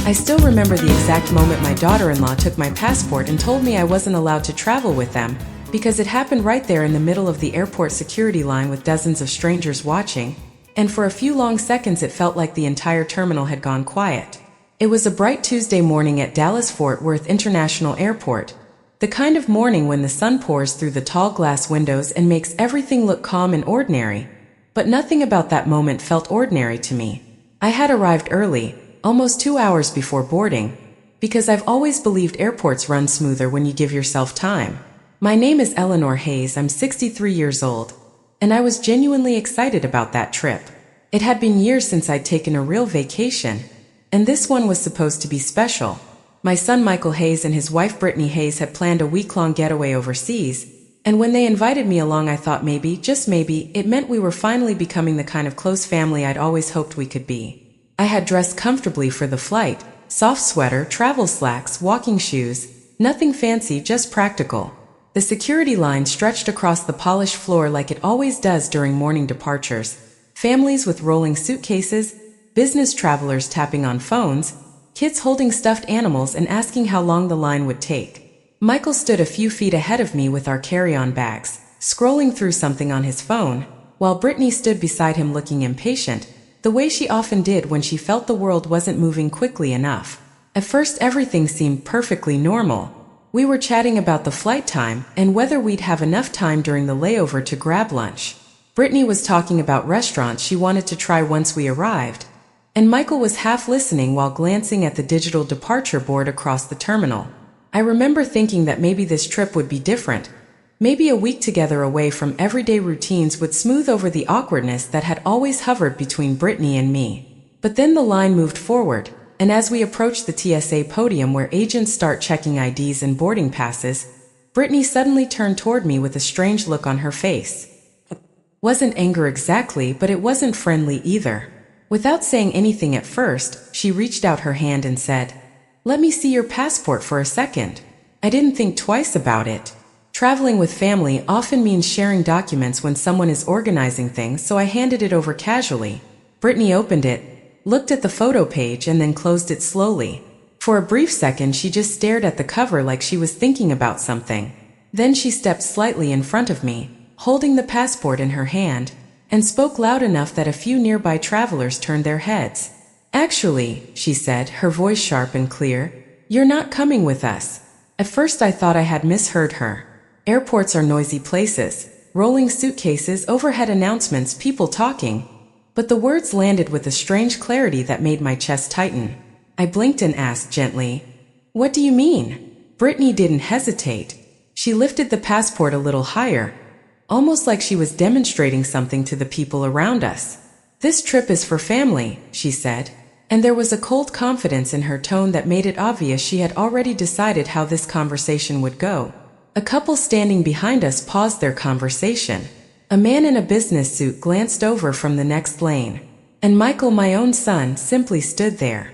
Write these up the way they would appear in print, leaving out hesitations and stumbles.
I still remember the exact moment my daughter-in-law took my passport and told me I wasn't allowed to travel with them, because it happened right there in the middle of the airport security line with dozens of strangers watching, and for a few long seconds it felt like the entire terminal had gone quiet. It was a bright Tuesday morning at Dallas-Fort Worth International Airport, the kind of morning when the sun pours through the tall glass windows and makes everything look calm and ordinary, but nothing about that moment felt ordinary to me. I had arrived early, almost 2 hours before boarding, because I've always believed airports run smoother when you give yourself time. My name is Eleanor Hayes, I'm 63 years old, and I was genuinely excited about that trip. It had been years since I'd taken a real vacation, and this one was supposed to be special. My son Michael Hayes and his wife Brittany Hayes had planned a week-long getaway overseas, and when they invited me along I thought maybe, just maybe, it meant we were finally becoming the kind of close family I'd always hoped we could be. I had dressed comfortably for the flight, soft sweater, travel slacks, walking shoes, nothing fancy, just practical. The security line stretched across the polished floor like it always does during morning departures. Families with rolling suitcases, business travelers tapping on phones, kids holding stuffed animals and asking how long the line would take. Michael stood a few feet ahead of me with our carry-on bags, scrolling through something on his phone, while Brittany stood beside him looking impatient, the way she often did when she felt the world wasn't moving quickly enough. At first everything seemed perfectly normal. We were chatting about the flight time and whether we'd have enough time during the layover to grab lunch. Brittany was talking about restaurants she wanted to try once we arrived, and Michael was half listening while glancing at the digital departure board across the terminal. I remember thinking that maybe this trip would be different. Maybe a week together away from everyday routines would smooth over the awkwardness that had always hovered between Brittany and me. But then the line moved forward, and as we approached the TSA podium where agents start checking IDs and boarding passes, Brittany suddenly turned toward me with a strange look on her face. Wasn't anger exactly, but it wasn't friendly either. Without saying anything at first, she reached out her hand and said, "Let me see your passport for a second." I didn't think twice about it. Traveling with family often means sharing documents when someone is organizing things, so I handed it over casually. Brittany opened it, looked at the photo page and then closed it slowly. For a brief second she just stared at the cover like she was thinking about something. Then she stepped slightly in front of me, holding the passport in her hand, and spoke loud enough that a few nearby travelers turned their heads. "Actually," she said, her voice sharp and clear, "you're not coming with us." At first I thought I had misheard her. Airports are noisy places, rolling suitcases, overhead announcements, people talking. But the words landed with a strange clarity that made my chest tighten. I blinked and asked gently, "What do you mean?" Brittany didn't hesitate. She lifted the passport a little higher, almost like she was demonstrating something to the people around us. "This trip is for family," she said, and there was a cold confidence in her tone that made it obvious she had already decided how this conversation would go. A couple standing behind us paused their conversation. A man in a business suit glanced over from the next lane, and Michael, my own son, simply stood there.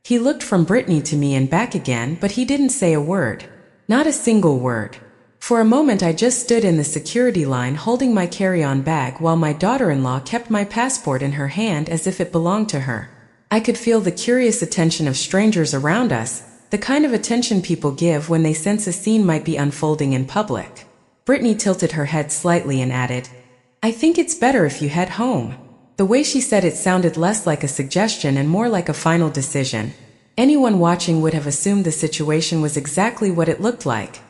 He looked from Brittany to me and back again, but he didn't say a word. Not a single word. For a moment I just stood in the security line holding my carry-on bag while my daughter-in-law kept my passport in her hand as if it belonged to her. I could feel the curious attention of strangers around us, the kind of attention people give when they sense a scene might be unfolding in public. Brittany tilted her head slightly and added, "I think it's better if you head home." The way she said it sounded less like a suggestion and more like a final decision. Anyone watching would have assumed the situation was exactly what it looked like.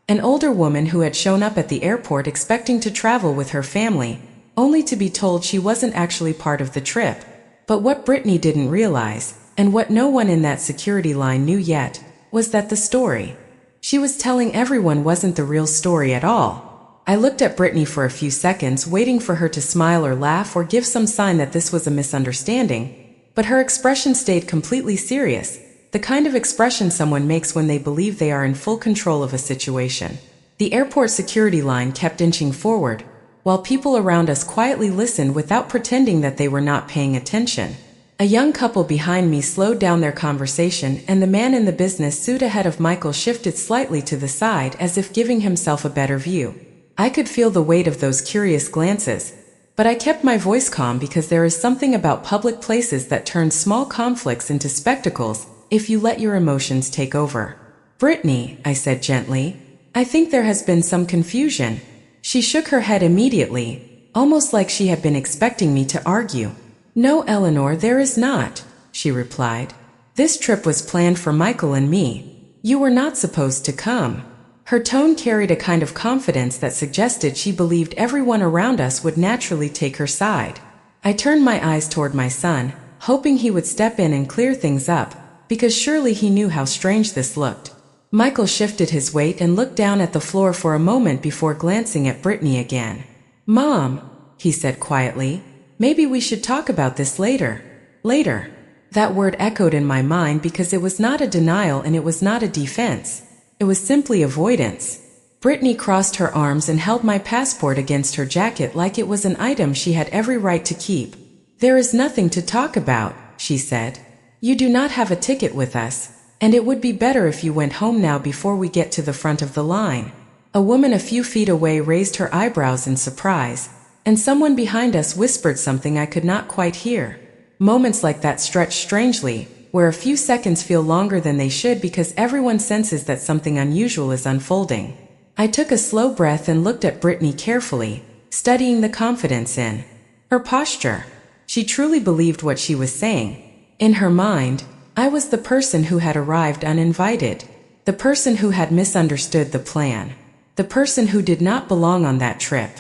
An older woman who had shown up at the airport expecting to travel with her family, only to be told she wasn't actually part of the trip. But what Brittany didn't realize, and what no one in that security line knew yet, was that the story she was telling everyone wasn't the real story at all. I looked at Brittany for a few seconds, waiting for her to smile or laugh or give some sign that this was a misunderstanding, but her expression stayed completely serious, the kind of expression someone makes when they believe they are in full control of a situation. The airport security line kept inching forward, while people around us quietly listened without pretending that they were not paying attention. A young couple behind me slowed down their conversation, and the man in the business suit ahead of Michael shifted slightly to the side as if giving himself a better view. I could feel the weight of those curious glances, but I kept my voice calm because there is something about public places that turns small conflicts into spectacles, if you let your emotions take over. Brittany, I said gently, I think there has been some confusion. She shook her head immediately, almost like she had been expecting me to argue. No, Eleanor, there is not, she replied. This trip was planned for Michael and me. You were not supposed to come. Her tone carried a kind of confidence that suggested she believed everyone around us would naturally take her side. I turned my eyes toward my son, hoping he would step in and clear things up, because surely he knew how strange this looked. Michael shifted his weight and looked down at the floor for a moment before glancing at Brittany again. Mom, he said quietly, maybe we should talk about this later. Later. That word echoed in my mind because it was not a denial and it was not a defense. It was simply avoidance. Brittany crossed her arms and held my passport against her jacket like it was an item she had every right to keep. There is nothing to talk about, she said. You do not have a ticket with us, and it would be better if you went home now before we get to the front of the line. A woman a few feet away raised her eyebrows in surprise, and someone behind us whispered something I could not quite hear. Moments like that stretch strangely, where a few seconds feel longer than they should because everyone senses that something unusual is unfolding. I took a slow breath and looked at Brittany carefully, studying the confidence in her posture. She truly believed what she was saying. In her mind, I was the person who had arrived uninvited, the person who had misunderstood the plan, the person who did not belong on that trip.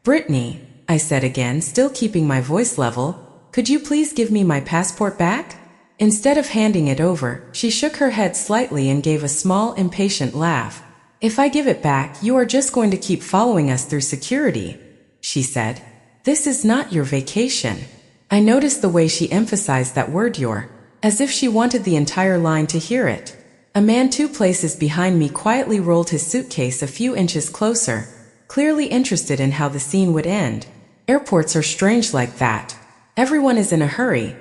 Brittany, I said again, still keeping my voice level, could you please give me my passport back? Instead of handing it over, she shook her head slightly and gave a small, impatient laugh. If I give it back, you are just going to keep following us through security, she said. This is not your vacation. I noticed the way she emphasized that word your, as if she wanted the entire line to hear it. A man 2 places behind me quietly rolled his suitcase a few inches closer, clearly interested in how the scene would end. Airports are strange like that. Everyone is in a hurry.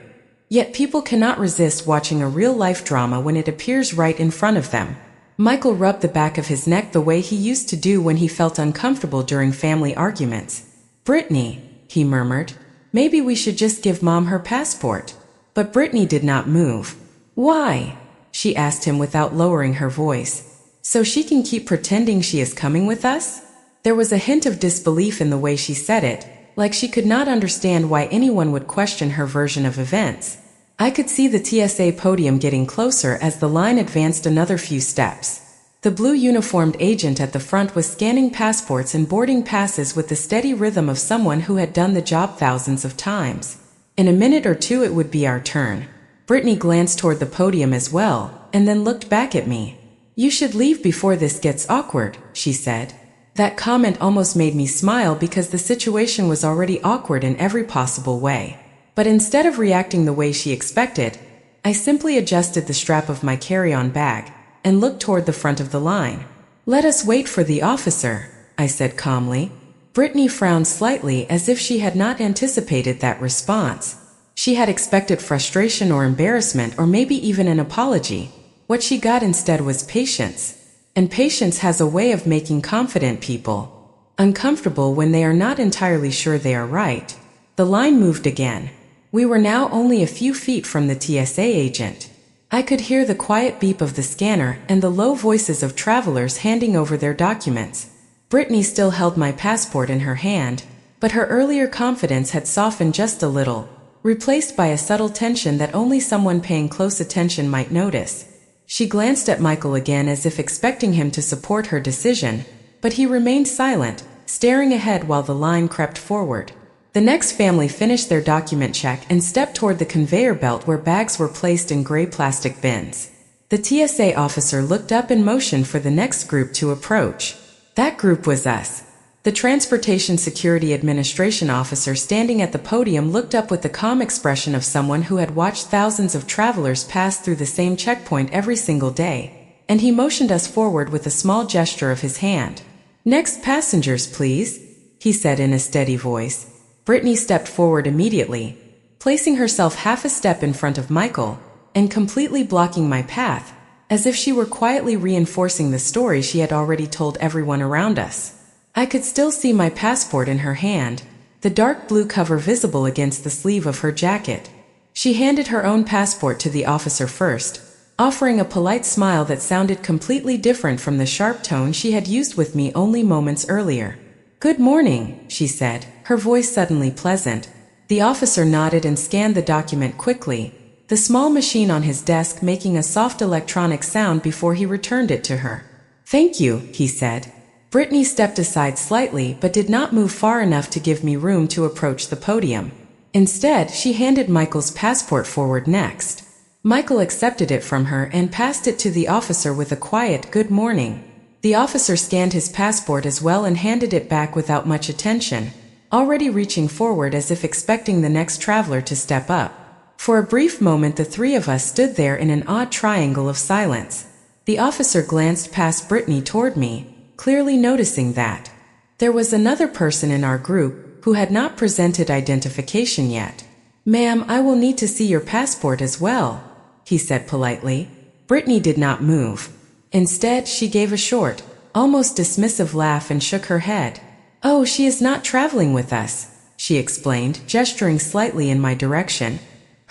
Yet people cannot resist watching a real-life drama when it appears right in front of them. Michael rubbed the back of his neck the way he used to do when he felt uncomfortable during family arguments. Brittany, he murmured, maybe we should just give Mom her passport. But Brittany did not move. Why? She asked him without lowering her voice. So she can keep pretending she is coming with us? There was a hint of disbelief in the way she said it, like she could not understand why anyone would question her version of events. I could see the TSA podium getting closer as the line advanced another few steps. The blue uniformed agent at the front was scanning passports and boarding passes with the steady rhythm of someone who had done the job thousands of times. In a minute or two it would be our turn. Brittany glanced toward the podium as well, and then looked back at me. You should leave before this gets awkward, she said. That comment almost made me smile because the situation was already awkward in every possible way. But instead of reacting the way she expected, I simply adjusted the strap of my carry-on bag and looked toward the front of the line. Let us wait for the officer, I said calmly. Brittany frowned slightly as if she had not anticipated that response. She had expected frustration or embarrassment or maybe even an apology. What she got instead was patience. And patience has a way of making confident people uncomfortable when they are not entirely sure they are right. The line moved again. We were now only a few feet from the TSA agent. I could hear the quiet beep of the scanner and the low voices of travelers handing over their documents. Brittany still held my passport in her hand, but her earlier confidence had softened just a little, replaced by a subtle tension that only someone paying close attention might notice. She glanced at Michael again as if expecting him to support her decision, but he remained silent, staring ahead while the line crept forward. The next family finished their document check and stepped toward the conveyor belt where bags were placed in gray plastic bins. The TSA officer looked up and motioned for the next group to approach. That group was us. The Transportation Security Administration officer standing at the podium looked up with the calm expression of someone who had watched thousands of travelers pass through the same checkpoint every single day, and he motioned us forward with a small gesture of his hand. Next passengers, please, he said in a steady voice. Brittany stepped forward immediately, placing herself half a step in front of Michael and completely blocking my path, as if she were quietly reinforcing the story she had already told everyone around us. I could still see my passport in her hand, the dark blue cover visible against the sleeve of her jacket. She handed her own passport to the officer first, offering a polite smile that sounded completely different from the sharp tone she had used with me only moments earlier. "Good morning," she said, her voice suddenly pleasant. The officer nodded and scanned the document quickly, the small machine on his desk making a soft electronic sound before he returned it to her. "Thank you," he said. Brittany stepped aside slightly but did not move far enough to give me room to approach the podium. Instead, she handed Michael's passport forward next. Michael accepted it from her and passed it to the officer with a quiet "good morning." The officer scanned his passport as well and handed it back without much attention, already reaching forward as if expecting the next traveler to step up. For a brief moment the three of us stood there in an odd triangle of silence. The officer glanced past Brittany toward me, clearly noticing that there was another person in our group who had not presented identification yet. "Ma'am, I will need to see your passport as well," he said politely. Brittany did not move. Instead, she gave a short, almost dismissive laugh and shook her head. "Oh, she is not traveling with us," she explained, gesturing slightly in my direction.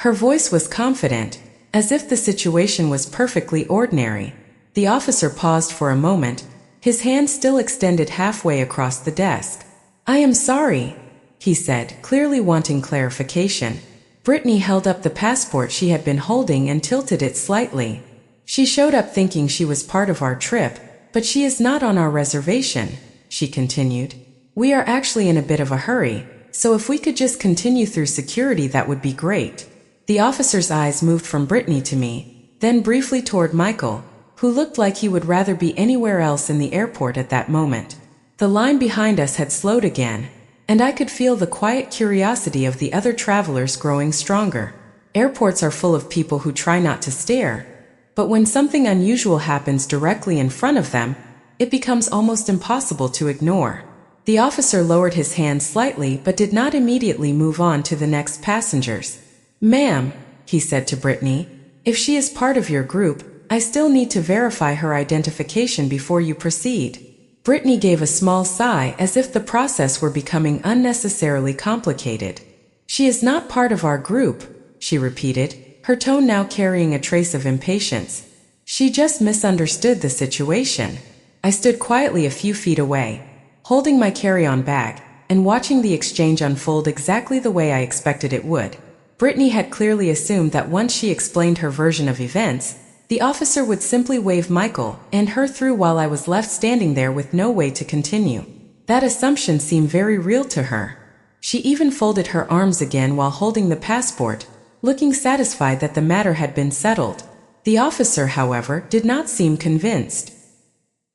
Her voice was confident, as if the situation was perfectly ordinary. The officer paused for a moment, his hand still extended halfway across the desk. "I am sorry," he said, clearly wanting clarification. Brittany held up the passport she had been holding and tilted it slightly. "She showed up thinking she was part of our trip, but she is not on our reservation," she continued. "We are actually in a bit of a hurry, so if we could just continue through security that would be great." The officer's eyes moved from Brittany to me, then briefly toward Michael, who looked like he would rather be anywhere else in the airport at that moment. The line behind us had slowed again, and I could feel the quiet curiosity of the other travelers growing stronger. Airports are full of people who try not to stare, but when something unusual happens directly in front of them, it becomes almost impossible to ignore. The officer lowered his hand slightly but did not immediately move on to the next passengers. "Ma'am," he said to Brittany, "if she is part of your group, I still need to verify her identification before you proceed." Brittany gave a small sigh as if the process were becoming unnecessarily complicated. "She is not part of our group," she repeated, her tone now carrying a trace of impatience. "She just misunderstood the situation." I stood quietly a few feet away, holding my carry-on bag, and watching the exchange unfold exactly the way I expected it would. Brittany had clearly assumed that once she explained her version of events, the officer would simply wave Michael and her through while I was left standing there with no way to continue. That assumption seemed very real to her. She even folded her arms again while holding the passport, looking satisfied that the matter had been settled. The officer, however, did not seem convinced.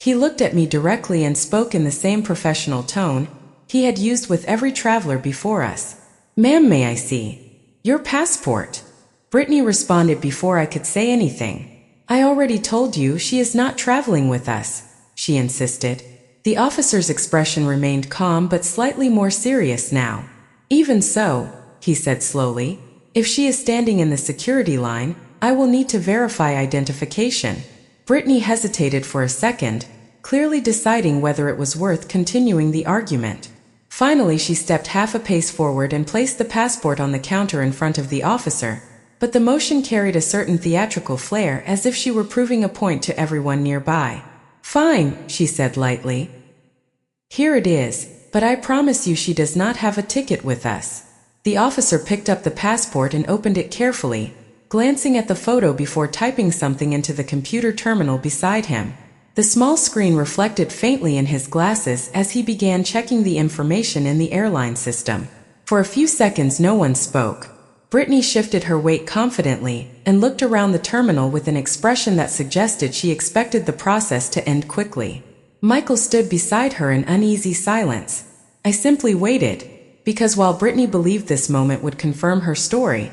He looked at me directly and spoke in the same professional tone he had used with every traveler before us. "Ma'am, may I see your passport?" Brittany responded before I could say anything. "I already told you she is not traveling with us," she insisted. The officer's expression remained calm but slightly more serious now. "Even so," he said slowly, "if she is standing in the security line, I will need to verify identification." Brittany hesitated for a second, clearly deciding whether it was worth continuing the argument. Finally, she stepped half a pace forward and placed the passport on the counter in front of the officer, but the motion carried a certain theatrical flair as if she were proving a point to everyone nearby. "Fine," she said lightly. "Here it is, but I promise you she does not have a ticket with us." The officer picked up the passport and opened it carefully, glancing at the photo before typing something into the computer terminal beside him. The small screen reflected faintly in his glasses as he began checking the information in the airline system. For a few seconds no one spoke. Brittany shifted her weight confidently and looked around the terminal with an expression that suggested she expected the process to end quickly. Michael stood beside her in uneasy silence. I simply waited, because while Brittany believed this moment would confirm her story,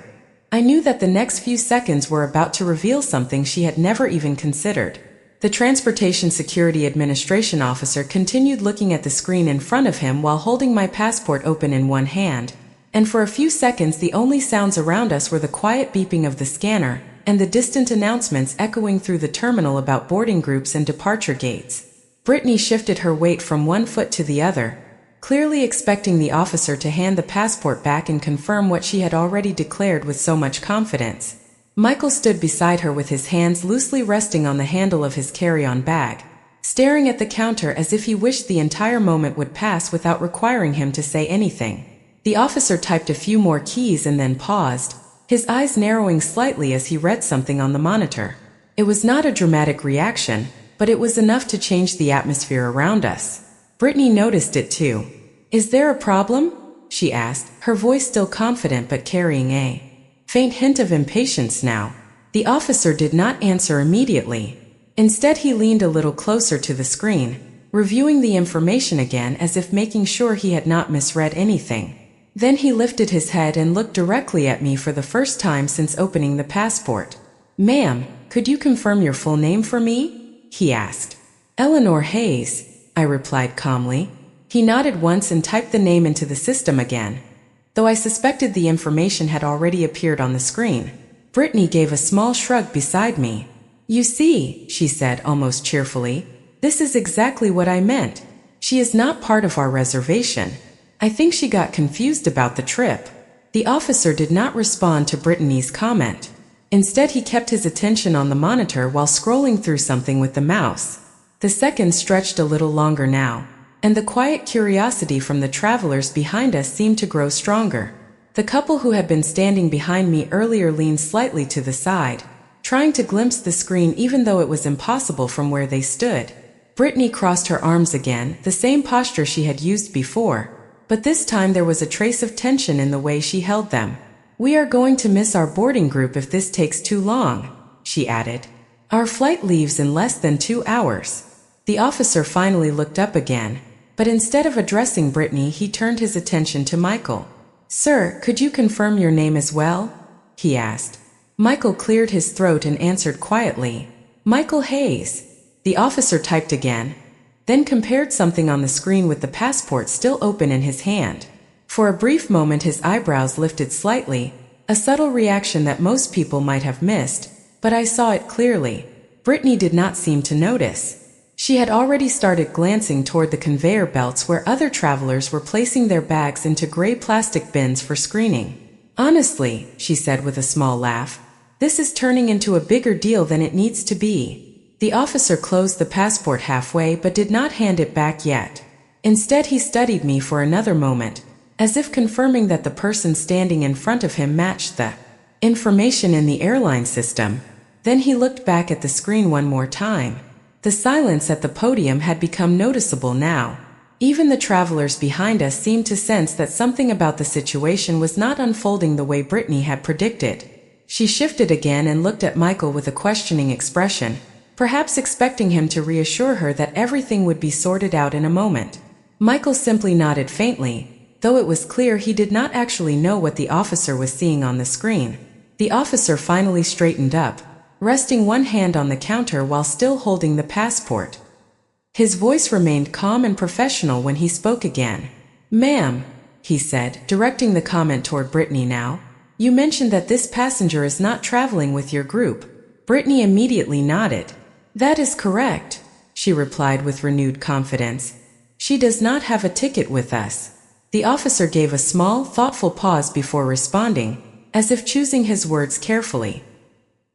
I knew that the next few seconds were about to reveal something she had never even considered. The Transportation Security Administration officer continued looking at the screen in front of him while holding my passport open in one hand, and for a few seconds the only sounds around us were the quiet beeping of the scanner and the distant announcements echoing through the terminal about boarding groups and departure gates. Brittany shifted her weight from one foot to the other, clearly expecting the officer to hand the passport back and confirm what she had already declared with so much confidence. Michael stood beside her with his hands loosely resting on the handle of his carry-on bag, staring at the counter as if he wished the entire moment would pass without requiring him to say anything. The officer typed a few more keys and then paused, his eyes narrowing slightly as he read something on the monitor. It was not a dramatic reaction, but it was enough to change the atmosphere around us. Brittany noticed it too. "Is there a problem?" she asked, her voice still confident but carrying a faint hint of impatience now. The officer did not answer immediately. Instead, he leaned a little closer to the screen, reviewing the information again as if making sure he had not misread anything. Then he lifted his head and looked directly at me for the first time since opening the passport. "Ma'am, could you confirm your full name for me?" he asked. "Eleanor Hayes," I replied calmly. He nodded once and typed the name into the system again, though I suspected the information had already appeared on the screen. Brittany gave a small shrug beside me. "You see," she said almost cheerfully, "this is exactly what I meant. She is not part of our reservation. I think she got confused about the trip." The officer did not respond to Brittany's comment. Instead, he kept his attention on the monitor while scrolling through something with the mouse. The seconds stretched a little longer now, and the quiet curiosity from the travelers behind us seemed to grow stronger. The couple who had been standing behind me earlier leaned slightly to the side, trying to glimpse the screen even though it was impossible from where they stood. Brittany crossed her arms again, the same posture she had used before, but this time there was a trace of tension in the way she held them. "We are going to miss our boarding group if this takes too long," she added. "Our flight leaves in less than 2 hours." The officer finally looked up again, but instead of addressing Brittany, he turned his attention to Michael. "Sir, could you confirm your name as well?" he asked. Michael cleared his throat and answered quietly, "Michael Hayes." The officer typed again, then compared something on the screen with the passport still open in his hand. For a brief moment his eyebrows lifted slightly, a subtle reaction that most people might have missed, but I saw it clearly. Brittany did not seem to notice. She had already started glancing toward the conveyor belts where other travelers were placing their bags into gray plastic bins for screening. "Honestly," she said with a small laugh, "this is turning into a bigger deal than it needs to be." The officer closed the passport halfway but did not hand it back yet. Instead, he studied me for another moment, as if confirming that the person standing in front of him matched the information in the airline system. Then he looked back at the screen one more time. The silence at the podium had become noticeable now. Even the travelers behind us seemed to sense that something about the situation was not unfolding the way Brittany had predicted. She shifted again and looked at Michael with a questioning expression, perhaps expecting him to reassure her that everything would be sorted out in a moment. Michael simply nodded faintly, though it was clear he did not actually know what the officer was seeing on the screen. The officer finally straightened up, resting one hand on the counter while still holding the passport. His voice remained calm and professional when he spoke again. "Ma'am," he said, directing the comment toward Brittany now, "you mentioned that this passenger is not traveling with your group." Brittany immediately nodded. "That is correct," she replied with renewed confidence. "She does not have a ticket with us." The officer gave a small, thoughtful pause before responding, as if choosing his words carefully.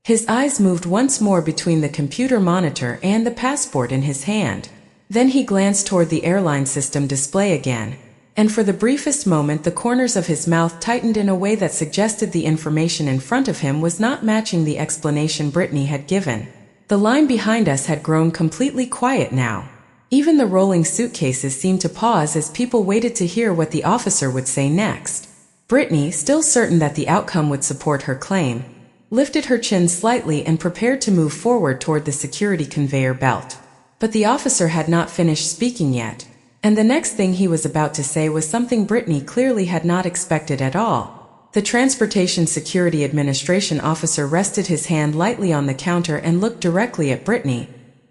His eyes moved once more between the computer monitor and the passport in his hand. Then he glanced toward the airline system display again, and for the briefest moment the corners of his mouth tightened in a way that suggested the information in front of him was not matching the explanation Brittany had given. The line behind us had grown completely quiet now. Even the rolling suitcases seemed to pause as people waited to hear what the officer would say next. Brittany, still certain that the outcome would support her claim, lifted her chin slightly and prepared to move forward toward the security conveyor belt. But the officer had not finished speaking yet, and the next thing he was about to say was something Brittany clearly had not expected at all. The Transportation Security Administration officer rested his hand lightly on the counter and looked directly at Brittany,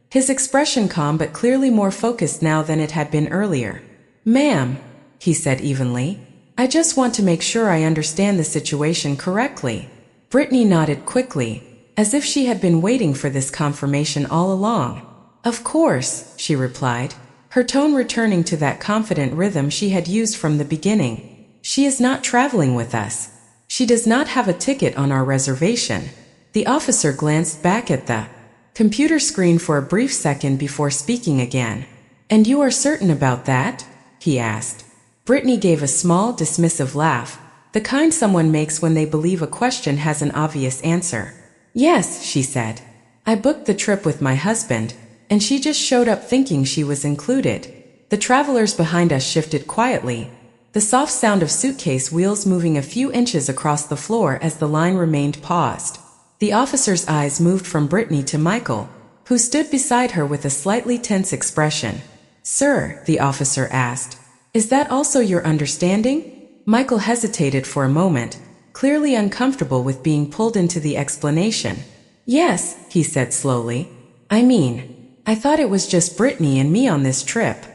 his expression calm but clearly more focused now than it had been earlier. "Ma'am," he said evenly, "I just want to make sure I understand the situation correctly." Brittany nodded quickly, as if she had been waiting for this confirmation all along. "Of course," she replied, her tone returning to that confident rhythm she had used from the beginning. "She is not traveling with us. She does not have a ticket on our reservation." The officer glanced back at the computer screen for a brief second before speaking again. "And you are certain about that?" he asked. Brittany gave a small, dismissive laugh, the kind someone makes when they believe a question has an obvious answer. "Yes," she said. "I booked the trip with my husband, and she just showed up thinking she was included." The travelers behind us shifted quietly, the soft sound of suitcase wheels moving a few inches across the floor as the line remained paused. The officer's eyes moved from Brittany to Michael, who stood beside her with a slightly tense expression. "Sir," the officer asked, "is that also your understanding?" Michael hesitated for a moment, clearly uncomfortable with being pulled into the explanation. "Yes," he said slowly. I thought it was just Brittany and me on this trip."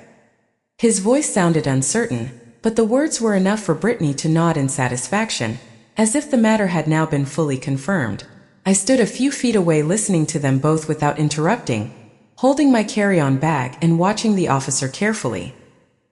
His voice sounded uncertain, but the words were enough for Brittany to nod in satisfaction, as if the matter had now been fully confirmed. I stood a few feet away listening to them both without interrupting, holding my carry-on bag and watching the officer carefully.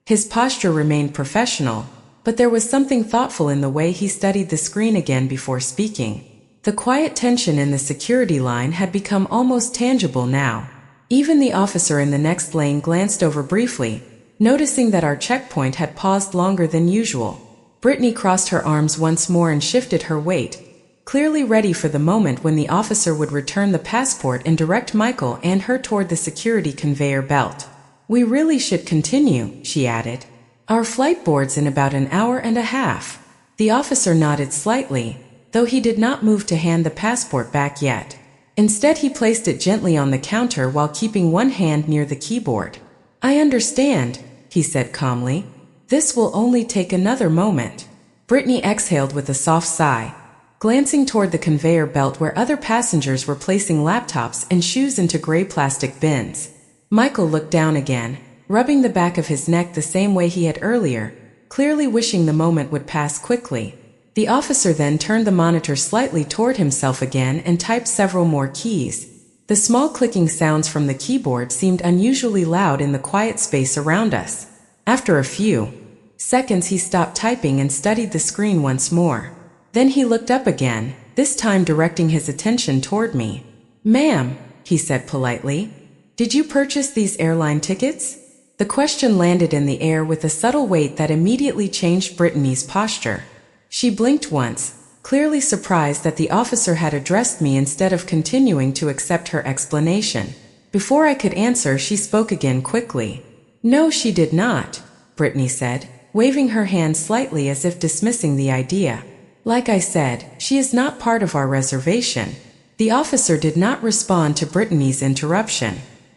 His posture remained professional, but there was something thoughtful in the way he studied the screen again before speaking. The quiet tension in the security line had become almost tangible now. Even the officer in the next lane glanced over briefly, noticing that our checkpoint had paused longer than usual. Brittany crossed her arms once more and shifted her weight, clearly ready for the moment when the officer would return the passport and direct Michael and her toward the security conveyor belt. "We really should continue," she added. "Our flight boards in about an hour and a half." The officer nodded slightly, though he did not move to hand the passport back yet. Instead, he placed it gently on the counter while keeping one hand near the keyboard. "I understand," he said calmly. "This will only take another moment." Brittany exhaled with a soft sigh, glancing toward the conveyor belt where other passengers were placing laptops and shoes into gray plastic bins. Michael looked down again, rubbing the back of his neck the same way he had earlier, clearly wishing the moment would pass quickly. The officer then turned the monitor slightly toward himself again and typed several more keys. The small clicking sounds from the keyboard seemed unusually loud in the quiet space around us. After a few seconds, he stopped typing and studied the screen once more. Then he looked up again, this time directing his attention toward me. "Ma'am," he said politely, "did you purchase these airline tickets?" The question landed in the air with a subtle weight that immediately changed Brittany's posture. She blinked once, clearly surprised that the officer had addressed me instead of continuing to accept her explanation. Before I could answer, she spoke again quickly. "No, she did not," Brittany said, waving her hand slightly as if dismissing the idea. "Like I said, she is not part of our reservation." The officer did not respond to Brittany's interruption.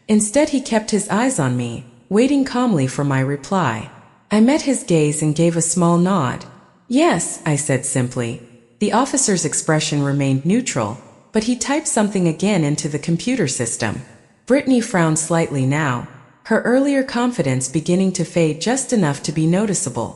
Instead, he kept his eyes on me, waiting calmly for my reply. I met his gaze and gave a small nod. "Yes," I said simply. The officer's expression remained neutral, but he typed something again into the computer system. Brittany frowned slightly now, her earlier confidence beginning to fade just enough to be noticeable.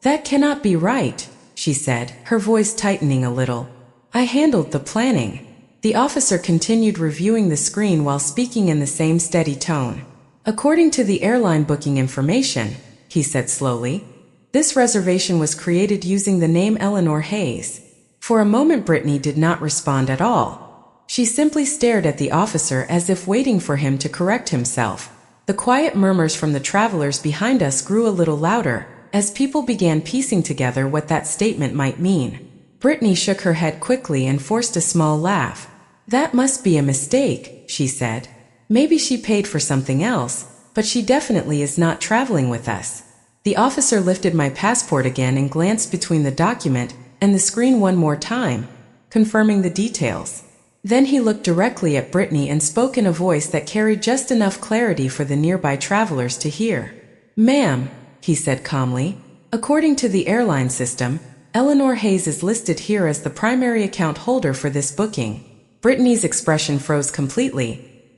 "That cannot be right," she said, her voice tightening a little. "I handled the planning." The officer continued reviewing the screen while speaking in the same steady tone. "According to the airline booking information," he said slowly, "this reservation was created using the name Eleanor Hayes." For a moment, Brittany did not respond at all. She simply stared at the officer as if waiting for him to correct himself. The quiet murmurs from the travelers behind us grew a little louder, as people began piecing together what that statement might mean. Brittany shook her head quickly and forced a small laugh. "That must be a mistake," she said. "Maybe she paid for something else, but she definitely is not traveling with us." The officer lifted my passport again and glanced between the document and the screen one more time, confirming the details. Then he looked directly at Brittany and spoke in a voice that carried just enough clarity for the nearby travelers to hear. "Ma'am," he said calmly, "according to the airline system, Eleanor Hayes is listed here as the primary account holder for this booking." Brittany's expression froze completely,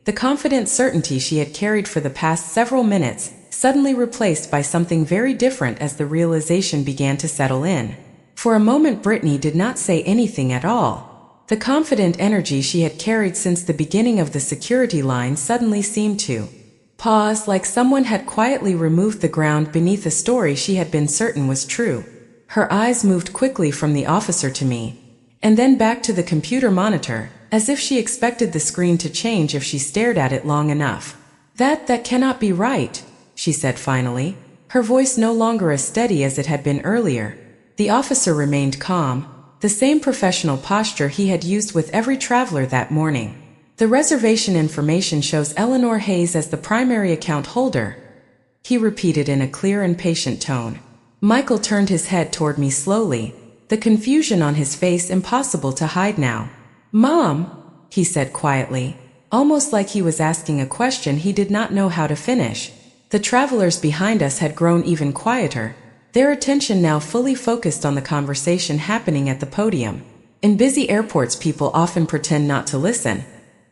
the confident certainty she had carried for the past several minutes suddenly replaced by something very different as the realization began to settle in. For a moment, Brittany did not say anything at all. The confident energy she had carried since the beginning of the security line suddenly seemed to pause, like someone had quietly removed the ground beneath a story she had been certain was true. Her eyes moved quickly from the officer to me, and then back to the computer monitor, as if she expected the screen to change if she stared at it long enough. That cannot be right," she said finally, her voice no longer as steady as it had been earlier. The officer remained calm, the same professional posture he had used with every traveler that morning. "The reservation information shows Eleanor Hayes as the primary account holder," he repeated in a clear and patient tone. Michael turned his head toward me slowly, the confusion on his face impossible to hide now. "Mom," he said quietly, almost like he was asking a question he did not know how to finish. The travelers behind us had grown even quieter, their attention now fully focused on the conversation happening at the podium. In busy airports, people often pretend not to listen,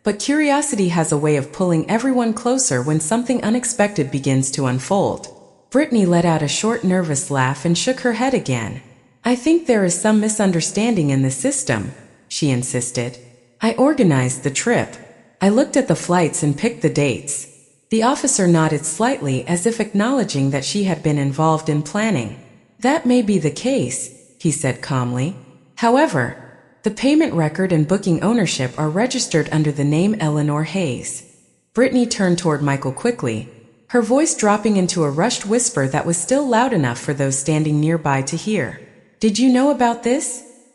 but curiosity has a way of pulling everyone closer when something unexpected begins to unfold. Brittany let out a short, nervous laugh and shook her head again. "I think there is some misunderstanding in the system," she insisted. "I organized the trip. I looked at the flights and picked the dates." The officer nodded slightly as if acknowledging that she had been involved in planning. "That may be the case," he said calmly. "However, the payment record and booking ownership are registered under the name Eleanor Hayes." Brittany turned toward Michael quickly, her voice dropping into a rushed whisper that was still loud enough for those standing nearby to hear. "Did you know about this?"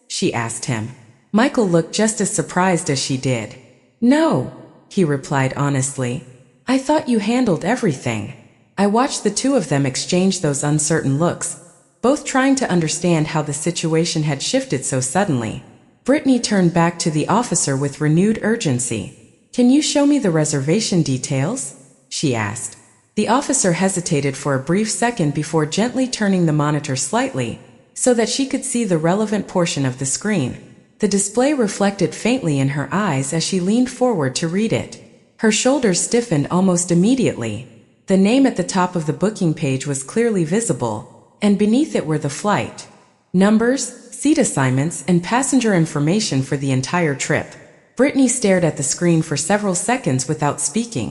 she asked him. Michael looked just as surprised as she did. "No," he replied honestly. "I thought you handled everything." I watched the two of them exchange those uncertain looks, both trying to understand how the situation had shifted so suddenly. Brittany turned back to the officer with renewed urgency. "Can you show me the reservation details?" she asked. The officer hesitated for a brief second before gently turning the monitor slightly, so that she could see the relevant portion of the screen. The display reflected faintly in her eyes as she leaned forward to read it. Her shoulders stiffened almost immediately. The name at the top of the booking page was clearly visible, and beneath it were the flight numbers, seat assignments, and passenger information for the entire trip. Brittany stared at the screen for several seconds without speaking.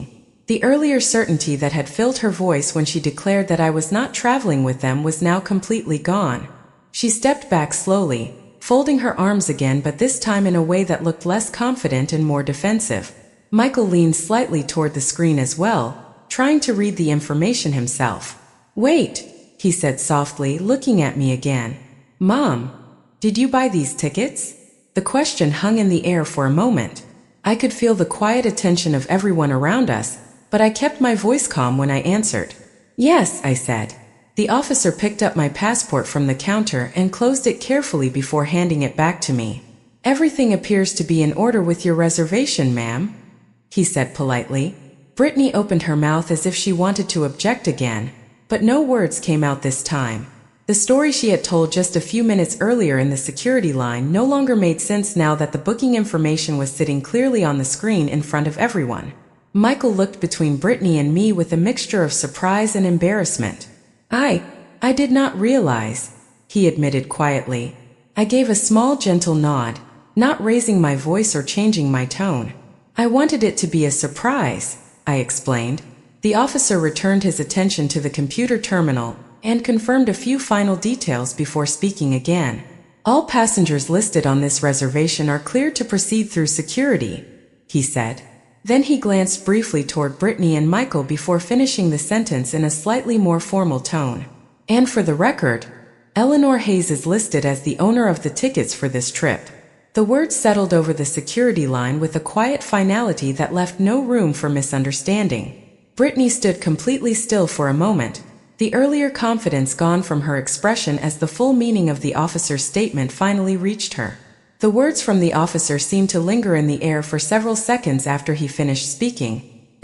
The earlier certainty that had filled her voice when she declared that I was not traveling with them was now completely gone. She stepped back slowly, folding her arms again, but this time in a way that looked less confident and more defensive. Michael leaned slightly toward the screen as well, trying to read the information himself. "Wait," he said softly, looking at me again. "Mom, did you buy these tickets?" The question hung in the air for a moment. I could feel the quiet attention of everyone around us, but I kept my voice calm when I answered. "Yes," I said. The officer picked up my passport from the counter and closed it carefully before handing it back to me. "Everything appears to be in order with your reservation, ma'am," he said politely. Brittany opened her mouth as if she wanted to object again, but no words came out this time. The story she had told just a few minutes earlier in the security line no longer made sense now that the booking information was sitting clearly on the screen in front of everyone. Michael looked between Brittany and me with a mixture of surprise and embarrassment. I did not realize," he admitted quietly. I gave a small gentle nod, not raising my voice or changing my tone. "I wanted it to be a surprise," I explained. The officer returned his attention to the computer terminal and confirmed a few final details before speaking again. "All passengers listed on this reservation are cleared to proceed through security," he said. Then he glanced briefly toward Brittany and Michael before finishing the sentence in a slightly more formal tone. "And for the record, Eleanor Hayes is listed as the owner of the tickets for this trip." The words settled over the security line with a quiet finality that left no room for misunderstanding. Brittany stood completely still for a moment, the earlier confidence gone from her expression as the full meaning of the officer's statement finally reached her. The words from the officer seemed to linger in the air for several seconds after he finished speaking,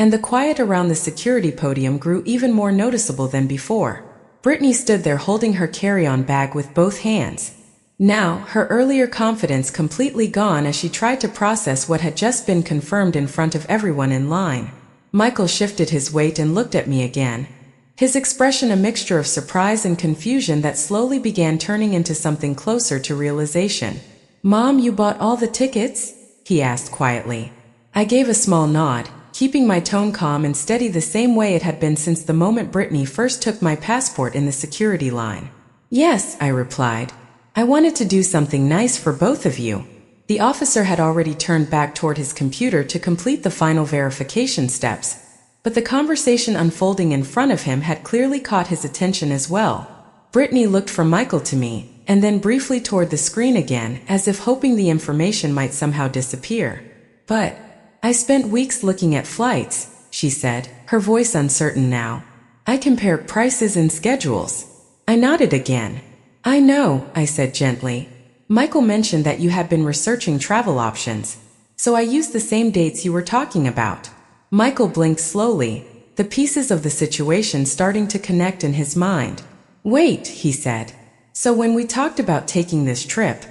and the quiet around the security podium grew even more noticeable than before. Brittany stood there holding her carry-on bag with both hands. Now, her earlier confidence completely gone as she tried to process what had just been confirmed in front of everyone in line. Michael shifted his weight and looked at me again, his expression a mixture of surprise and confusion that slowly began turning into something closer to realization. "Mom, you bought all the tickets?" he asked quietly. I gave a small nod, keeping my tone calm and steady the same way it had been since the moment Brittany first took my passport in the security line. "Yes," I replied. "I wanted to do something nice for both of you." The officer had already turned back toward his computer to complete the final verification steps, but the conversation unfolding in front of him had clearly caught his attention as well. Brittany looked from Michael to me, and then briefly toward the screen again, as if hoping the information might somehow disappear. "But I spent weeks looking at flights," she said, her voice uncertain now. "I compared prices and schedules." I nodded again. "I know," I said gently. "Michael mentioned that you had been researching travel options, so I used the same dates you were talking about." Michael blinked slowly, the pieces of the situation starting to connect in his mind. "Wait," he said. "So when we talked about taking this trip,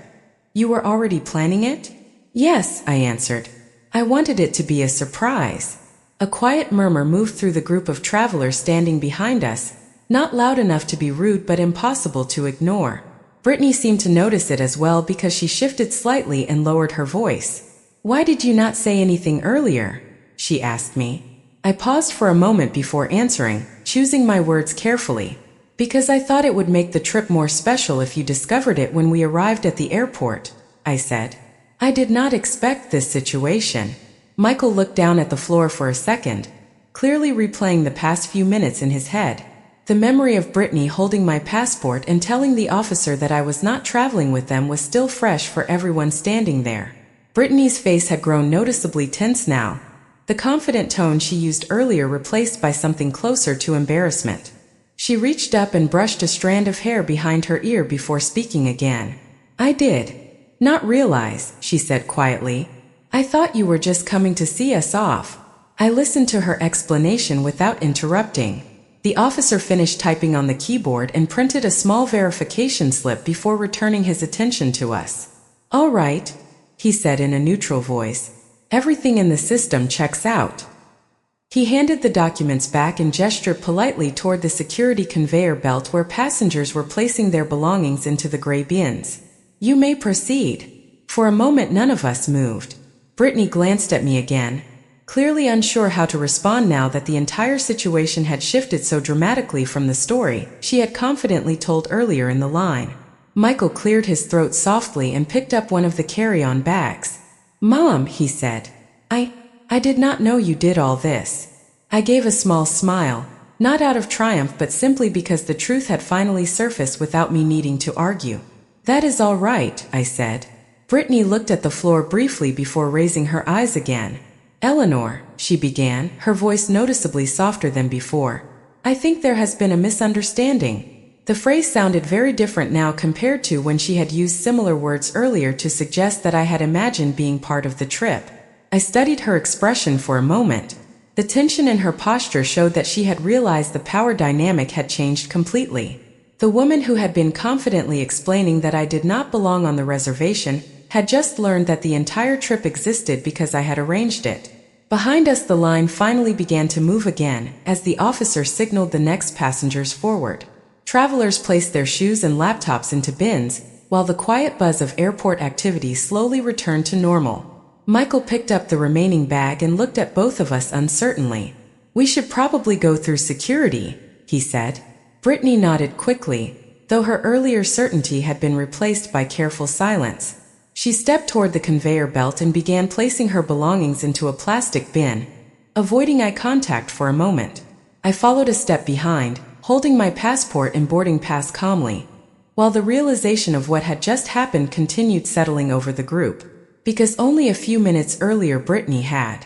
you were already planning it?" "Yes," I answered. "I wanted it to be a surprise." A quiet murmur moved through the group of travelers standing behind us, not loud enough to be rude but impossible to ignore. Brittany seemed to notice it as well because she shifted slightly and lowered her voice. "Why did you not say anything earlier?" she asked me. I paused for a moment before answering, choosing my words carefully. "Because I thought it would make the trip more special if you discovered it when we arrived at the airport," I said. "I did not expect this situation." Michael looked down at the floor for a second, clearly replaying the past few minutes in his head. The memory of Brittany holding my passport and telling the officer that I was not traveling with them was still fresh for everyone standing there. Brittany's face had grown noticeably tense now, the confident tone she used earlier replaced by something closer to embarrassment. She reached up and brushed a strand of hair behind her ear before speaking again. "I did not realize," she said quietly. "I thought you were just coming to see us off." I listened to her explanation without interrupting. The officer finished typing on the keyboard and printed a small verification slip before returning his attention to us. "All right," he said in a neutral voice. "Everything in the system checks out." He handed the documents back and gestured politely toward the security conveyor belt where passengers were placing their belongings into the gray bins. "You may proceed." For a moment none of us moved. Brittany glanced at me again, clearly unsure how to respond now that the entire situation had shifted so dramatically from the story she had confidently told earlier in the line. Michael cleared his throat softly and picked up one of the carry-on bags. "Mom," he said, I did not know you did all this." I gave a small smile, not out of triumph but simply because the truth had finally surfaced without me needing to argue. "That is all right," I said. Brittany looked at the floor briefly before raising her eyes again. "Eleanor," she began, her voice noticeably softer than before, "I think there has been a misunderstanding." The phrase sounded very different now compared to when she had used similar words earlier to suggest that I had imagined being part of the trip. I studied her expression for a moment. The tension in her posture showed that she had realized the power dynamic had changed completely. The woman who had been confidently explaining that I did not belong on the reservation had just learned that the entire trip existed because I had arranged it. Behind us the line finally began to move again as the officer signaled the next passengers forward. Travelers placed their shoes and laptops into bins, while the quiet buzz of airport activity slowly returned to normal. Michael picked up the remaining bag and looked at both of us uncertainly. "We should probably go through security," he said. Brittany nodded quickly, though her earlier certainty had been replaced by careful silence. She stepped toward the conveyor belt and began placing her belongings into a plastic bin, avoiding eye contact for a moment. I followed a step behind, holding my passport and boarding pass calmly, while the realization of what had just happened continued settling over the group. Because only a few minutes earlier Brittany had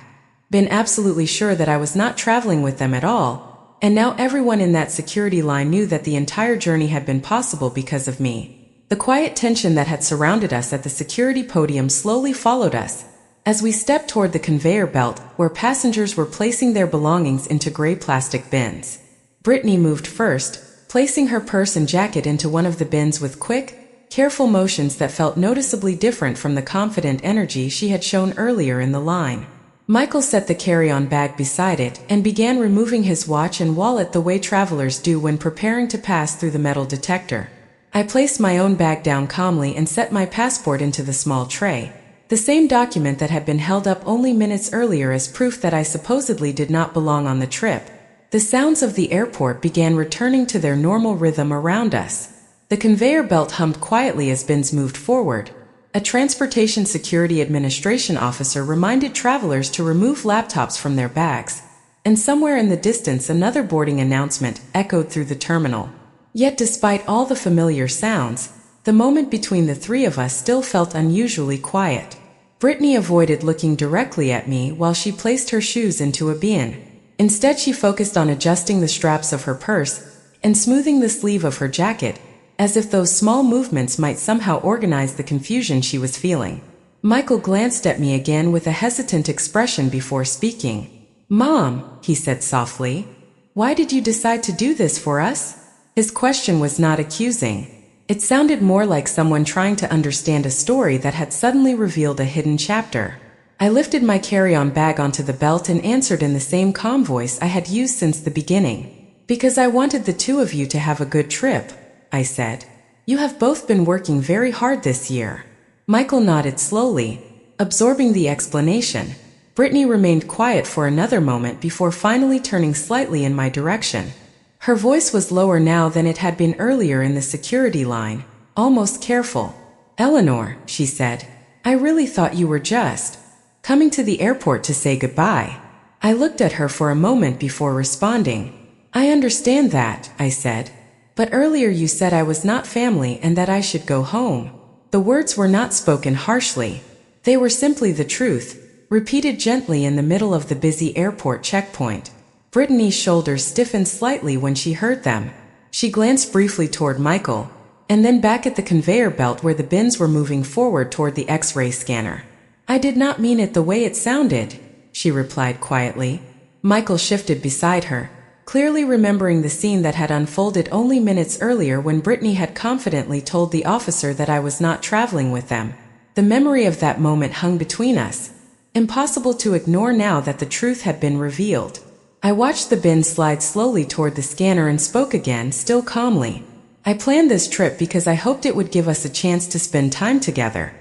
been absolutely sure that I was not traveling with them at all, and now everyone in that security line knew that the entire journey had been possible because of me. The quiet tension that had surrounded us at the security podium slowly followed us, as we stepped toward the conveyor belt where passengers were placing their belongings into gray plastic bins. Brittany moved first, placing her purse and jacket into one of the bins with quick, careful motions that felt noticeably different from the confident energy she had shown earlier in the line. Michael set the carry-on bag beside it and began removing his watch and wallet the way travelers do when preparing to pass through the metal detector. I placed my own bag down calmly and set my passport into the small tray, the same document that had been held up only minutes earlier as proof that I supposedly did not belong on the trip. The sounds of the airport began returning to their normal rhythm around us. The conveyor belt hummed quietly as bins moved forward. A Transportation Security Administration officer reminded travelers to remove laptops from their bags, and somewhere in the distance another boarding announcement echoed through the terminal. Yet despite all the familiar sounds, the moment between the three of us still felt unusually quiet. Brittany avoided looking directly at me while she placed her shoes into a bin. Instead, she focused on adjusting the straps of her purse and smoothing the sleeve of her jacket, as if those small movements might somehow organize the confusion she was feeling. Michael glanced at me again with a hesitant expression before speaking. "Mom," he said softly, "why did you decide to do this for us?" His question was not accusing. It sounded more like someone trying to understand a story that had suddenly revealed a hidden chapter. I lifted my carry-on bag onto the belt and answered in the same calm voice I had used since the beginning. "Because I wanted the two of you to have a good trip," I said. "You have both been working very hard this year." Michael nodded slowly, absorbing the explanation. Brittany remained quiet for another moment before finally turning slightly in my direction. Her voice was lower now than it had been earlier in the security line, almost careful. "Eleanor," she said, "I really thought you were just coming to the airport to say goodbye." I looked at her for a moment before responding. "I understand that," I said. "But earlier you said I was not family and that I should go home." The words were not spoken harshly. They were simply the truth, repeated gently in the middle of the busy airport checkpoint. Brittany's shoulders stiffened slightly when she heard them. She glanced briefly toward Michael, and then back at the conveyor belt where the bins were moving forward toward the X-ray scanner. "I did not mean it the way it sounded," she replied quietly. Michael shifted beside her, clearly remembering the scene that had unfolded only minutes earlier when Brittany had confidently told the officer that I was not traveling with them. The memory of that moment hung between us, impossible to ignore now that the truth had been revealed. I watched the bin slide slowly toward the scanner and spoke again, still calmly. "I planned this trip because I hoped it would give us a chance to spend time together,"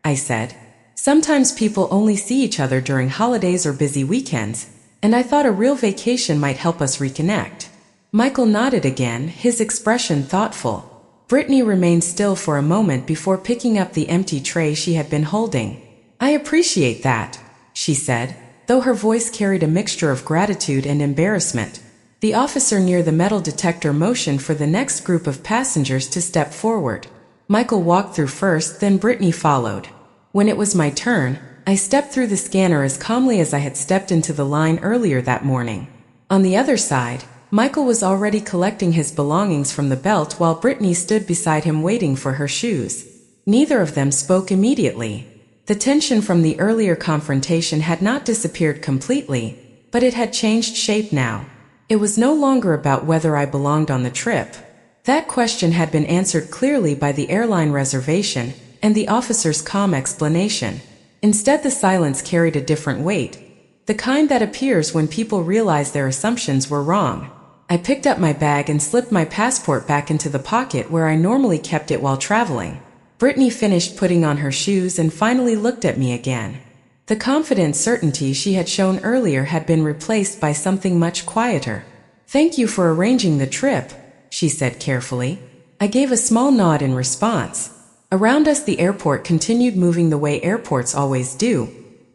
I said. "Sometimes people only see each other during holidays or busy weekends, and I thought a real vacation might help us reconnect." Michael nodded again, his expression thoughtful. Brittany remained still for a moment before picking up the empty tray she had been holding. "I appreciate that," she said, though her voice carried a mixture of gratitude and embarrassment. The officer near the metal detector motioned for the next group of passengers to step forward. Michael walked through first, then Brittany followed. When it was my turn, I stepped through the scanner as calmly as I had stepped into the line earlier that morning. On the other side, Michael was already collecting his belongings from the belt while Brittany stood beside him waiting for her shoes. Neither of them spoke immediately. The tension from the earlier confrontation had not disappeared completely, but it had changed shape now. It was no longer about whether I belonged on the trip. That question had been answered clearly by the airline reservation and the officer's calm explanation. Instead, the silence carried a different weight, the kind that appears when people realize their assumptions were wrong. I picked up my bag and slipped my passport back into the pocket where I normally kept it while traveling. Brittany finished putting on her shoes and finally looked at me again. The confident certainty she had shown earlier had been replaced by something much quieter. "Thank you for arranging the trip," she said carefully. I gave a small nod in response. Around us, the airport continued moving the way airports always do,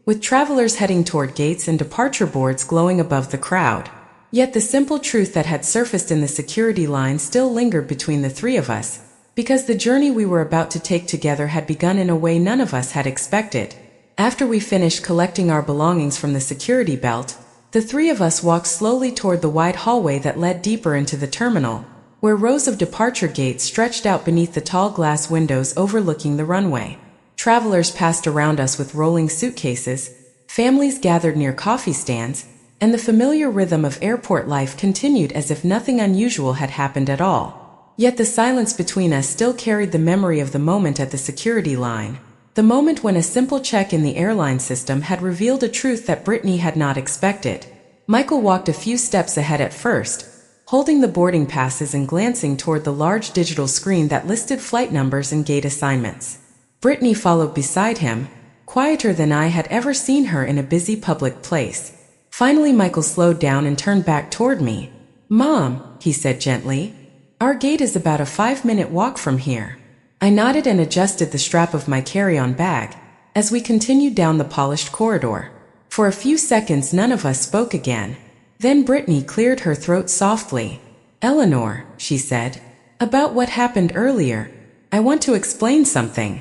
with travelers heading toward gates and departure boards glowing above the crowd. Yet the simple truth that had surfaced in the security line still lingered between the three of us, because the journey we were about to take together had begun in a way none of us had expected. After we finished collecting our belongings from the security belt, the three of us walked slowly toward the wide hallway that led deeper into the terminal, where rows of departure gates stretched out beneath the tall glass windows overlooking the runway. Travelers passed around us with rolling suitcases, families gathered near coffee stands, and the familiar rhythm of airport life continued as if nothing unusual had happened at all. Yet the silence between us still carried the memory of the moment at the security line, the moment when a simple check in the airline system had revealed a truth that Brittany had not expected. Michael walked a few steps ahead at first, holding the boarding passes and glancing toward the large digital screen that listed flight numbers and gate assignments. Brittany followed beside him, quieter than I had ever seen her in a busy public place. Finally, Michael slowed down and turned back toward me. "Mom," he said gently, "our gate is about a 5-minute walk from here." I nodded and adjusted the strap of my carry-on bag as we continued down the polished corridor. For a few seconds, none of us spoke again. Then Brittany cleared her throat softly. "Eleanor," she said, "about what happened earlier, I want to explain something."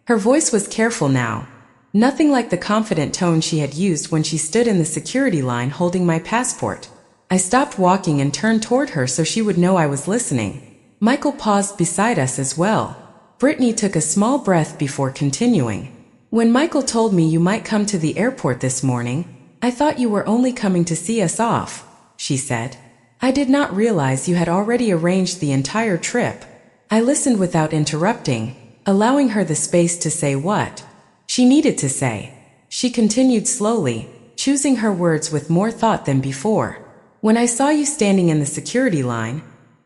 Her voice was careful now, nothing like the confident tone she had used when she stood in the security line holding my passport. I stopped walking and turned toward her so she would know I was listening. Michael paused beside us as well. Brittany took a small breath before continuing. "When Michael told me you might come to the airport this morning, I thought you were only coming to see us off," she said. "I did not realize you had already arranged the entire trip." I listened without interrupting, allowing her the space to say what she needed to say. She continued slowly, choosing her words with more thought than before. "When I saw you standing in the security line,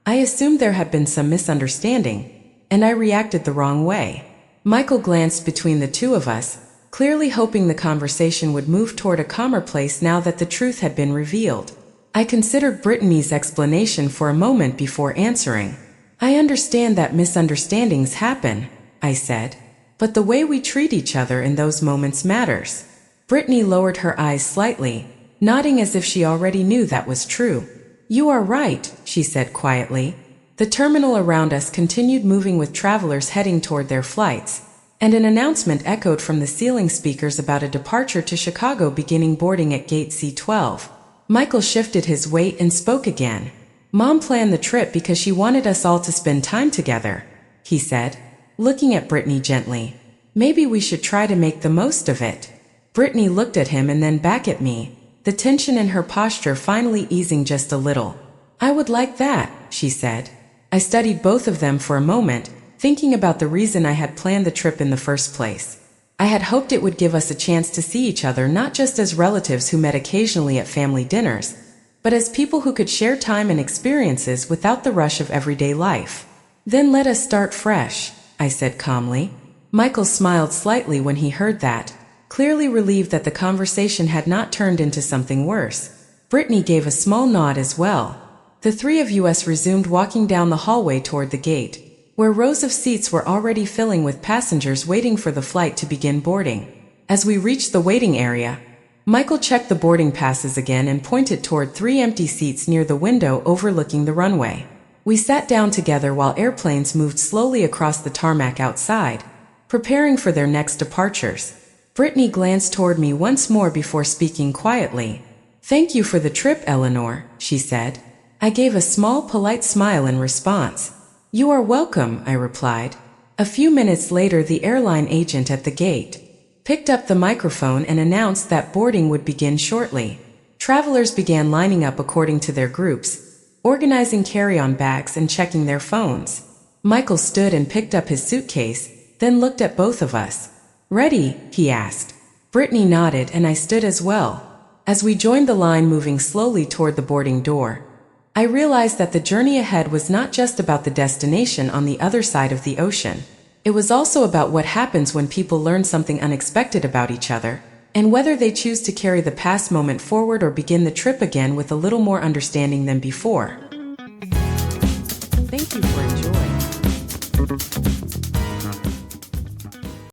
I assumed there had been some misunderstanding, and I reacted the wrong way." Michael glanced between the two of us, clearly hoping the conversation would move toward a calmer place now that the truth had been revealed. I considered Brittany's explanation for a moment before answering. "I understand that misunderstandings happen," I said, "but the way we treat each other in those moments matters." Brittany lowered her eyes slightly, nodding as if she already knew that was true. "You are right," she said quietly. The terminal around us continued moving with travelers heading toward their flights, and an announcement echoed from the ceiling speakers about a departure to Chicago beginning boarding at gate C12. Michael shifted his weight and spoke again. "Mom planned the trip because she wanted us all to spend time together," he said, looking at Brittany gently. "Maybe we should try to make the most of it." Brittany looked at him and then back at me, the tension in her posture finally easing just a little. "I would like that," she said. I studied both of them for a moment, thinking about the reason I had planned the trip in the first place. I had hoped it would give us a chance to see each other not just as relatives who met occasionally at family dinners, but as people who could share time and experiences without the rush of everyday life. "Then let us start fresh," I said calmly. Michael smiled slightly when he heard that, clearly relieved that the conversation had not turned into something worse. Brittany gave a small nod as well. The three of us resumed walking down the hallway toward the gate, where rows of seats were already filling with passengers waiting for the flight to begin boarding. As we reached the waiting area, Michael checked the boarding passes again and pointed toward 3 empty seats near the window overlooking the runway. We sat down together while airplanes moved slowly across the tarmac outside, preparing for their next departures. Brittany glanced toward me once more before speaking quietly. "Thank you for the trip, Eleanor," she said. I gave a small, polite smile in response. "You are welcome," I replied. A few minutes later, the airline agent at the gate picked up the microphone and announced that boarding would begin shortly. Travelers began lining up according to their groups, organizing carry-on bags and checking their phones. Michael stood and picked up his suitcase, then looked at both of us. "Ready?" he asked. Brittany nodded and I stood as well. As we joined the line moving slowly toward the boarding door, I realized that the journey ahead was not just about the destination on the other side of the ocean. It was also about what happens when people learn something unexpected about each other, and whether they choose to carry the past moment forward or begin the trip again with a little more understanding than before.